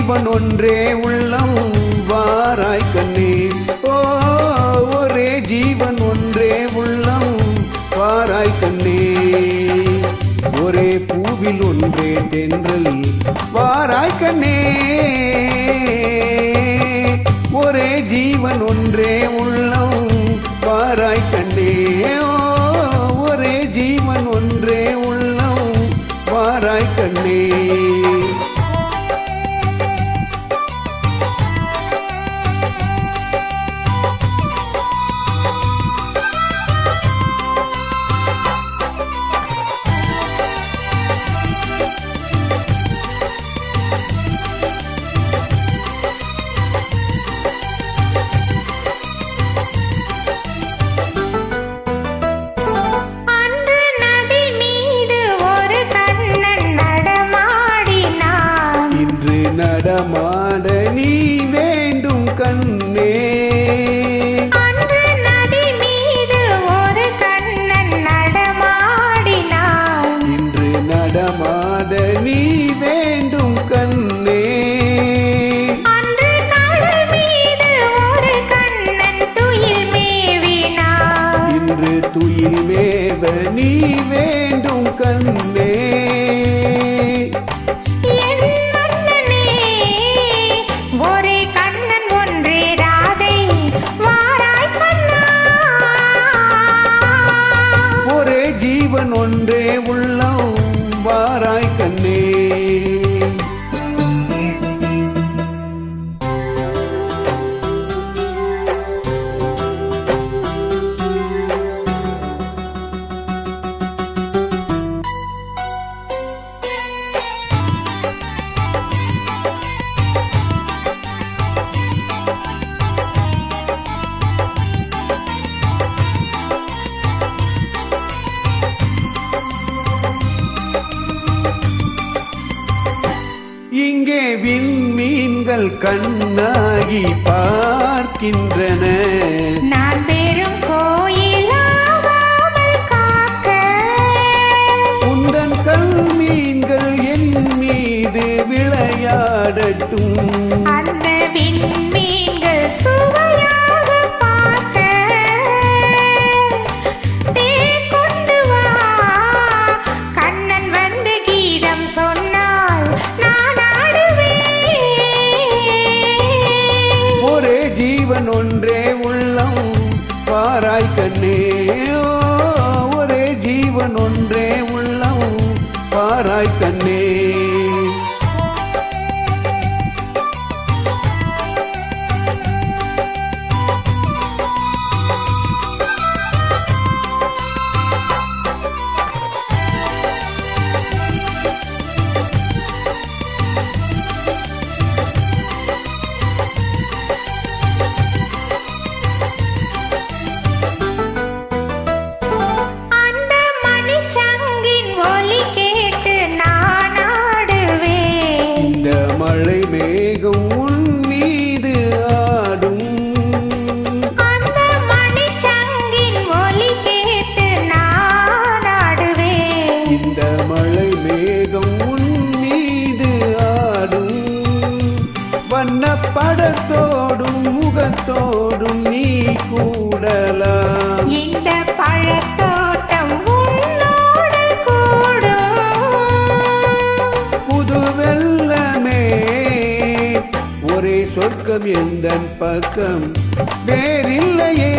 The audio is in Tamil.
ஜீவன் ஒன்றே உள்ளம் வாராய் கண்ணே. ஓ ஒரே ஜீவன் ஒன்றே உள்ளம் வாராய் கண்ணே. ஒரே பூவில் ஒன்றே தென்றல் வாராய் கண்ணே. ஒரே ஜீவன் ஒன்றே உள்ளம் வாராய் கண்ணே. ஒரே ஜீவன் ஒன்றே உள்ளம் வாராய் கண்ணே. நடமாட நீ வேண்டும் கண்ணே. அன்று நதி மீது ஒரு கண்ணன் நடமாடினான். இன்று நடமாட நீ வேண்டும் கண்ணே. அன்று கடல் மீது ஒரு கண்ணன் துயில் மேவினான். இன்று துயில் மேவ நீ வேண்டும் கண்ணே. ஜீவன் ஒன்றே உள்ளம் வாராய் கண்ணே. இங்கே விண்மீன்கள் கண்ணாகி பார்க்கின்றன. நான் பெரும் கோயிலாவாமல் காக்க உந்தன் கல்மீன்கள் என் மீது விளையாடட்டும். அந்த விண்மீன்கள் சுவையாக பார்க்க தேன் கொண்டு வா. கண்ணன் வந்து கீதம் சொன்னால் நான் ஆடுவேன். ஒரே ஜீவன் ஒன்றே உள்ளம் வாராய் கண்ணே. ஒரே ஜீவன் ஒன்றே உள்ளம் வாராய் கண்ணே. மழை மேகம் உன் மீது ஆடும். அந்த மணிச்சங்கின் ஒலி கேட்டு நான் ஆடுவேன். இந்த மழை மேகம் உன் மீது ஆடும். வண்ண படத்தோடும் முகத்தோடும் நீ கூடலாம். இந்த பழத்தோட்டம் உன்னோடு கூடும். புது வெள்ளமே ஒரே சொர்க்கம் எந்தன் பக்கம் வேறில்லையே.